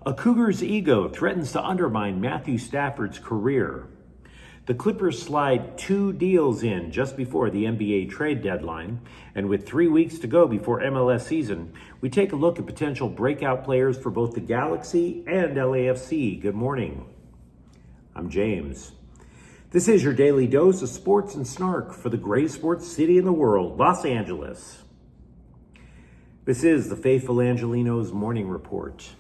A Cougar's ego threatens to undermine Matthew Stafford's career. The Clippers slide 2 deals in just before the NBA trade deadline, and with 3 weeks to go before MLS season, we take a look at potential breakout players for both the Galaxy and LAFC. Good morning. I'm James. This is your daily dose of sports and snark for the greatest sports city in the world, Los Angeles. This is the faithful Angelenos morning report.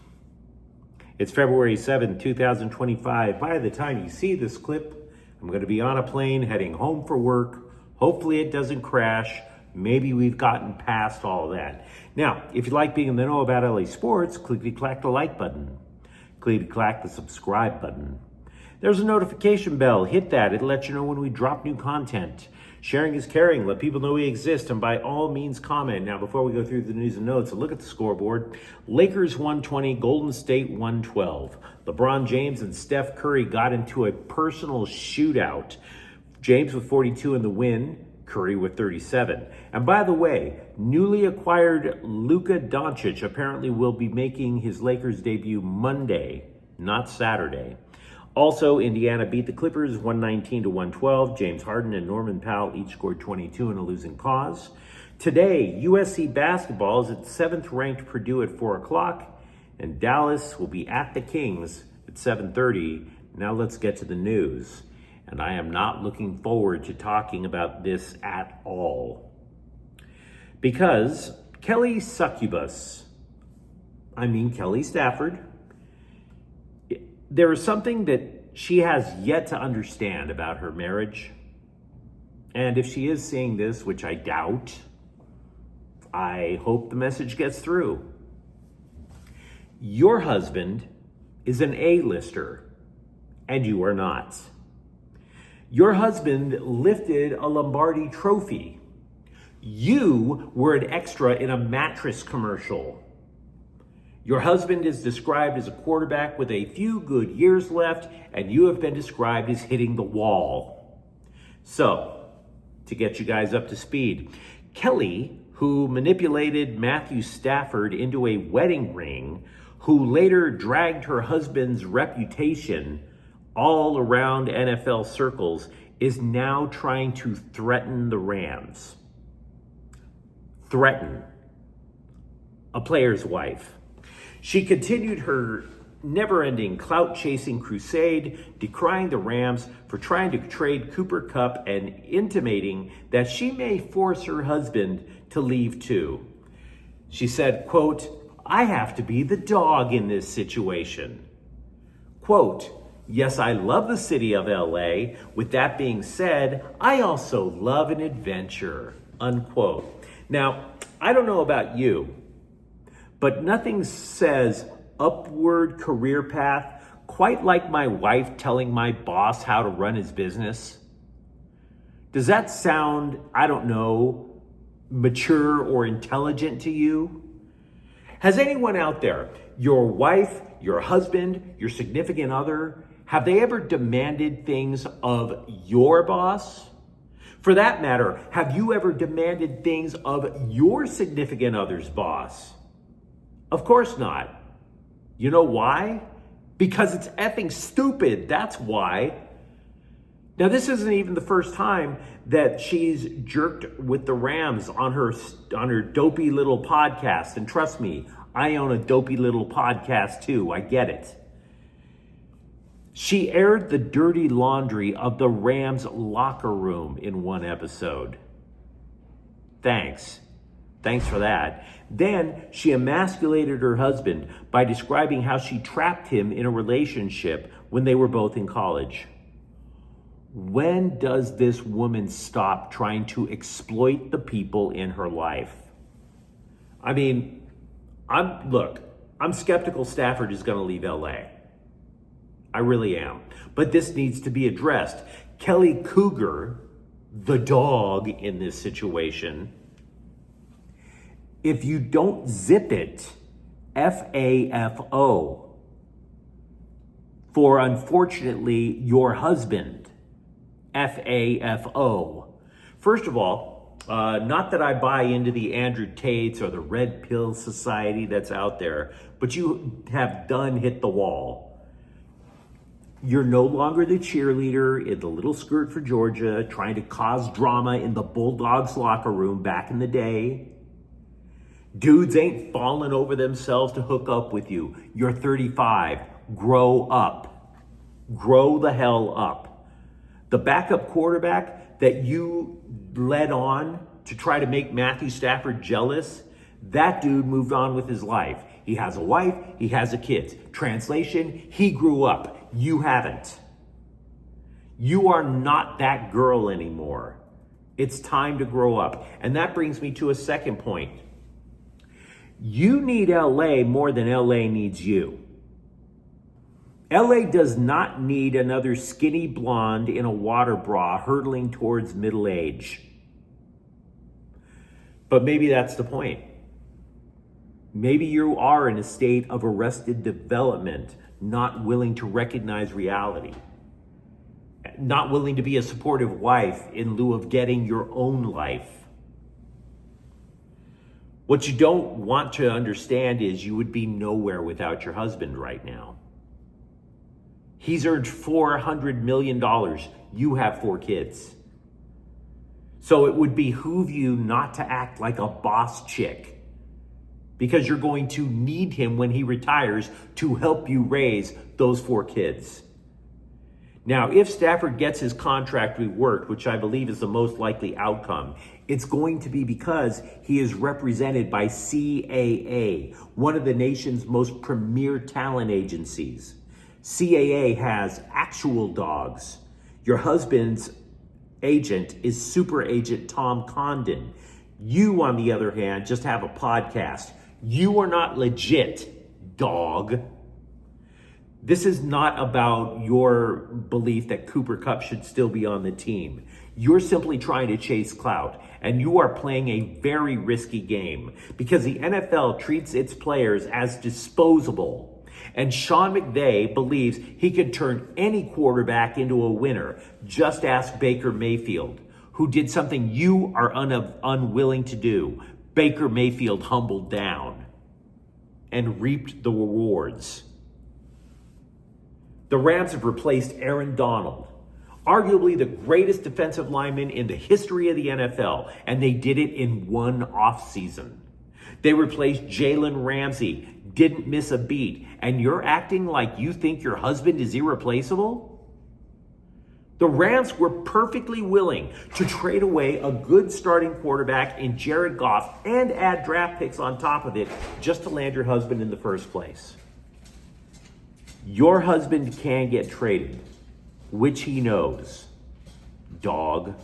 It's February 7th, 2025. By the time you see this clip, I'm going to be on a plane heading home for work. Hopefully it doesn't crash. Maybe we've gotten past all that. Now, if you like being in the know about LA sports, clickety-clack the like button. Clickety-clack the subscribe button. There's a notification bell. Hit that. It'll let you know when we drop new content. Sharing is caring. Let people know we exist, and by all means comment. Now, before we go through the news and notes, a look at the scoreboard. Lakers 120, Golden State 112. LeBron James and Steph Curry got into a personal shootout. James with 42 in the win, Curry with 37. And by the way, newly acquired Luka Doncic apparently will be making his Lakers debut Monday, not Saturday. Also, Indiana beat the Clippers 119-112. James Harden and Norman Powell each scored 22 in a losing cause. Today, USC basketball is at 7th ranked Purdue at 4 o'clock, and Dallas will be at the Kings at 7:30. Now let's get to the news. And I am not looking forward to talking about this at all. Because Kelly Stafford, there is something that she has yet to understand about her marriage. And if she is seeing this, which I doubt, I hope the message gets through. Your husband is an A-lister, and you are not. Your husband lifted a Lombardi trophy. You were an extra in a mattress commercial. Your husband is described as a quarterback with a few good years left, and you have been described as hitting the wall. So, to get you guys up to speed, Kelly, who manipulated Matthew Stafford into a wedding ring, who later dragged her husband's reputation all around NFL circles, is now trying to threaten the Rams. Threaten a player's wife. She continued her never-ending clout-chasing crusade, decrying the Rams for trying to trade Cooper Kupp and intimating that she may force her husband to leave too. She said, quote, "I have to be the dog in this situation." Quote, "Yes, I love the city of LA. With that being said, I also love an adventure," unquote. Now, I don't know about you, but nothing says upward career path quite like my wife telling my boss how to run his business. Does that sound, I don't know, mature or intelligent to you? Has anyone out there, your wife, your husband, your significant other, have they ever demanded things of your boss? For that matter, have you ever demanded things of your significant other's boss? Of course not. You know why? Because it's effing stupid. That's why. Now, this isn't even the first time that she's jerked with the Rams on her dopey little podcast. And trust me, I own a dopey little podcast too. I get it. She aired the dirty laundry of the Rams locker room in one episode. Thanks for that. Then she emasculated her husband by describing how she trapped him in a relationship when they were both in college. When does this woman stop trying to exploit the people in her life? I mean, I'm skeptical Stafford is going to leave LA. I really am. But this needs to be addressed. Kelly Cougar, the dog in this situation, if you don't zip it, FAFO, for unfortunately your husband, FAFO. First of all, Not that I buy into the Andrew Tates or the Red Pill Society that's out there, but you have done hit the wall. You're no longer the cheerleader in the little skirt for Georgia trying to cause drama in the Bulldogs locker room back in the day. Dudes ain't falling over themselves to hook up with you. You're 35. Grow up. Grow the hell up. The backup quarterback that you led on to try to make Matthew Stafford jealous, that dude moved on with his life. He has a wife, he has a kid. Translation, he grew up. You haven't. You are not that girl anymore. It's time to grow up. And that brings me to a second point. You need LA more than LA needs you. LA does not need another skinny blonde in a water bra hurtling towards middle age. But maybe that's the point. Maybe you are in a state of arrested development, not willing to recognize reality, not willing to be a supportive wife in lieu of getting your own life. What you don't want to understand is you would be nowhere without your husband right now. He's earned $400 million. You have 4 kids. So it would behoove you not to act like a boss chick, because you're going to need him when he retires to help you raise those 4 kids. Now, if Stafford gets his contract reworked, which I believe is the most likely outcome, it's going to be because he is represented by CAA, one of the nation's most premier talent agencies. CAA has actual dogs. Your husband's agent is super agent Tom Condon. You, on the other hand, just have a podcast. You are not legit, dog. This is not about your belief that Cooper Kupp should still be on the team. You're simply trying to chase clout, and you are playing a very risky game because the NFL treats its players as disposable. And Sean McVay believes he could turn any quarterback into a winner. Just ask Baker Mayfield, who did something you are unwilling to do. Baker Mayfield humbled down and reaped the rewards. The Rams have replaced Aaron Donald, arguably the greatest defensive lineman in the history of the NFL, and they did it in one offseason. They replaced Jalen Ramsey, didn't miss a beat, and you're acting like you think your husband is irreplaceable? The Rams were perfectly willing to trade away a good starting quarterback in Jared Goff and add draft picks on top of it just to land your husband in the first place. Your husband can get traded, which he knows, dog.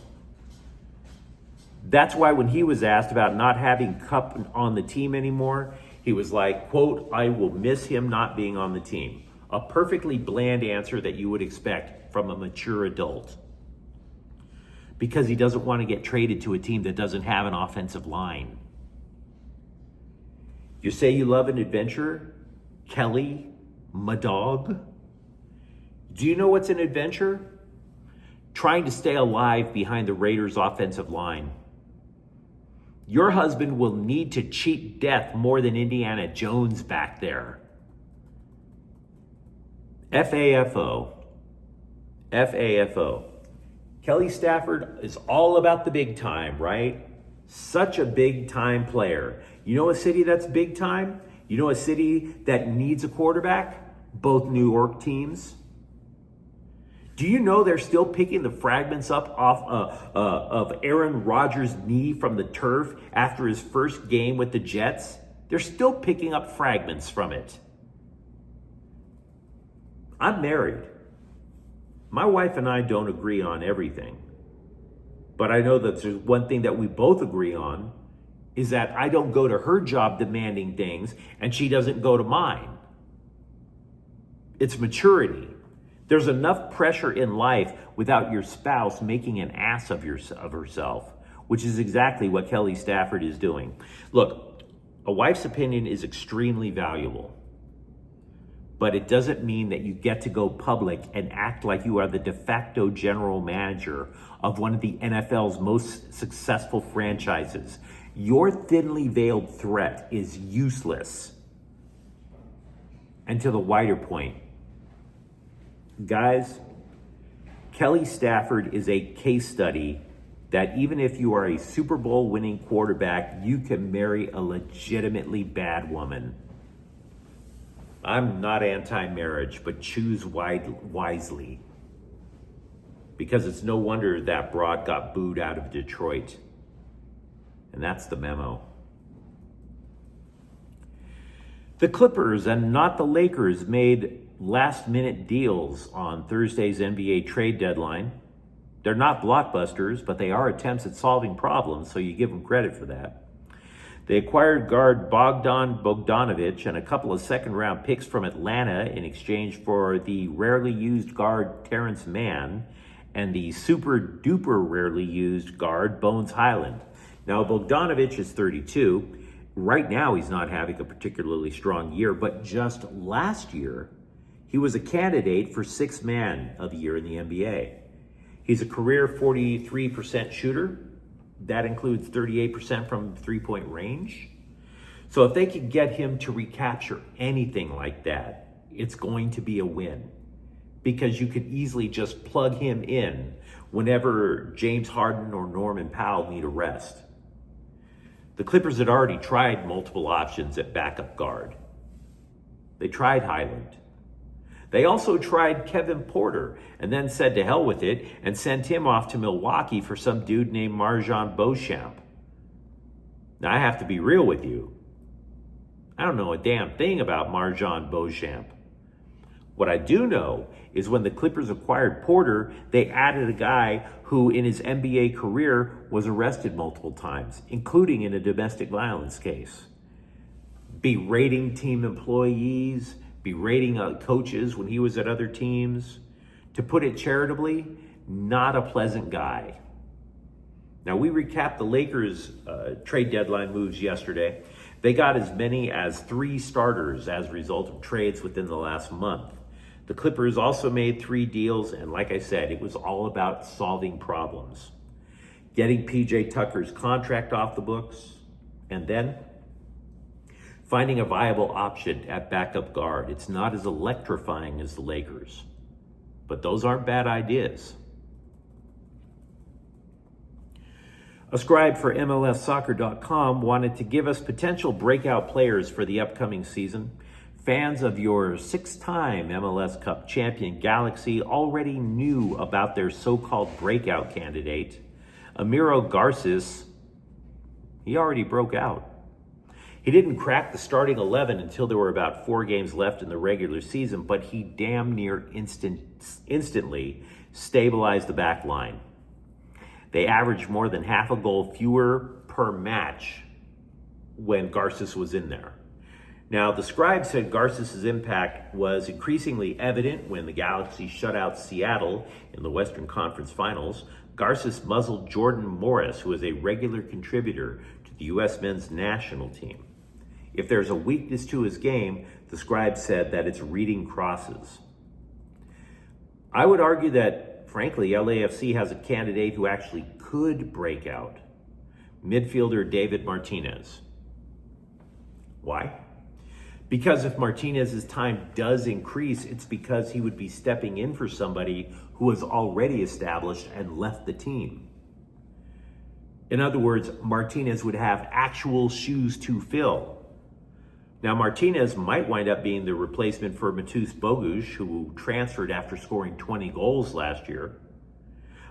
That's why when he was asked about not having Kupp on the team anymore, he was like, quote, "I will miss him not being on the team." A perfectly bland answer that you would expect from a mature adult. Because he doesn't want to get traded to a team that doesn't have an offensive line. You say you love an adventure? Kelly, my dog? Do you know what's an adventure? Trying to stay alive behind the Raiders' offensive line. Your husband will need to cheat death more than Indiana Jones back there. FAFO. FAFO. Kelly Stafford is all about the big time, right? Such a big time player. You know a city that's big time? You know a city that needs a quarterback? Both New York teams. Do you know they're still picking the fragments up off of Aaron Rodgers' knee from the turf after his first game with the Jets? They're still picking up fragments from it. I'm married. My wife and I don't agree on everything. But I know that there's one thing that we both agree on is that I don't go to her job demanding things and she doesn't go to mine. It's maturity. There's enough pressure in life without your spouse making an ass of herself, which is exactly what Kelly Stafford is doing. Look, a wife's opinion is extremely valuable. but it doesn't mean that you get to go public and act like you are the de facto general manager of one of the NFL's most successful franchises. Your thinly veiled threat is useless. And to the wider point, guys, Kelly Stafford is a case study that even if you are a Super Bowl winning quarterback, you can marry a legitimately bad woman. I'm not anti-marriage, but choose wisely. Because it's no wonder that broad got booed out of Detroit. And that's the memo. The Clippers and not the Lakers made last-minute deals on Thursday's NBA trade deadline. They're not blockbusters, but they are attempts at solving problems, so you give them credit for that. They acquired guard Bogdan Bogdanovic and a couple of second-round picks from Atlanta in exchange for the rarely used guard Terrence Mann and the super-duper rarely used guard Bones Highland. Now, Bogdanovic is 32. Right now, he's not having a particularly strong year, but just last year, he was a candidate for Sixth Man of the Year in the NBA. He's a career 43% shooter. That includes 38% from three-point range. So if they could get him to recapture anything like that, it's going to be a win. Because you could easily just plug him in whenever James Harden or Norman Powell need a rest. The Clippers had already tried multiple options at backup guard. They tried Highland. They also tried Kevin Porter and then said to hell with it and sent him off to Milwaukee for some dude named Marjan Beauchamp. Now, I have to be real with you. I don't know a damn thing about Marjan Beauchamp. What I do know is when the Clippers acquired Porter, they added a guy who in his NBA career was arrested multiple times, including in a domestic violence case. Berating team employees, berating coaches when he was at other teams. To put it charitably, not a pleasant guy. Now, we recapped the Lakers' trade deadline moves yesterday. They got as many as 3 starters as a result of trades within the last month. The Clippers also made 3 deals, and like I said, it was all about solving problems. Getting PJ Tucker's contract off the books, and then finding a viable option at backup guard. It's not as electrifying as the Lakers, but those aren't bad ideas. A scribe for MLSsoccer.com wanted to give us potential breakout players for the upcoming season. Fans of your 6-time MLS Cup champion Galaxy already knew about their so-called breakout candidate. Amiro Garces, he already broke out. He didn't crack the starting 11 until there were about 4 games left in the regular season, but he damn near instantly stabilized the back line. They averaged more than half a goal fewer per match when Garces was in there. Now, the scribe said Garces' impact was increasingly evident when the Galaxy shut out Seattle in the Western Conference Finals. Garces muzzled Jordan Morris, who is a regular contributor to the U.S. men's national team. If there's a weakness to his game, the scribe said that it's reading crosses. I would argue that, frankly, LAFC has a candidate who actually could break out. Midfielder David Martinez. Why? Because if Martinez's time does increase, it's because he would be stepping in for somebody who was already established and left the team. In other words, Martinez would have actual shoes to fill. Now, Martinez might wind up being the replacement for Mateusz Bogusz, who transferred after scoring 20 goals last year.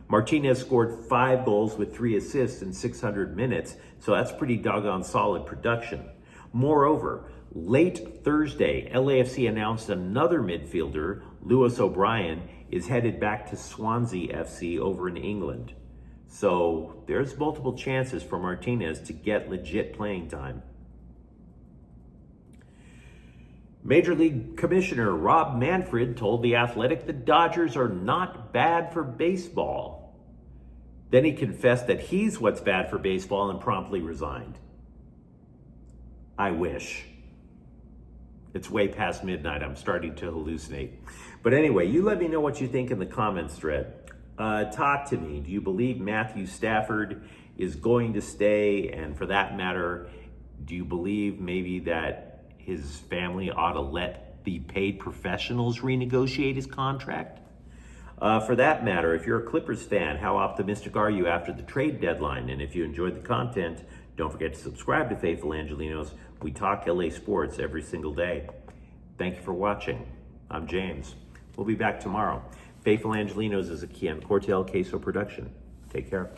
Martinez scored 5 goals with 3 assists in 600 minutes, so that's pretty doggone solid production. Moreover, late Thursday, LAFC announced another midfielder, Lewis O'Brien, is headed back to Swansea FC over in England. So there's multiple chances for Martinez to get legit playing time. Major League Commissioner Rob Manfred told The Athletic the Dodgers are not bad for baseball. Then he confessed that he's what's bad for baseball and promptly resigned. I wish. It's way past midnight. I'm starting to hallucinate. But anyway, you let me know what you think in the comments thread. Talk to me. Do you believe Matthew Stafford is going to stay? And for that matter, do you believe maybe that his family ought to let the paid professionals renegotiate his contract? For that matter, if you're a Clippers fan, how optimistic are you after the trade deadline? And if you enjoyed the content, don't forget to subscribe to Faithful Angelenos. We talk LA sports every single day. Thank you for watching. I'm James. We'll be back tomorrow. Faithful Angelenos is a Kian Cortel Queso production. Take care.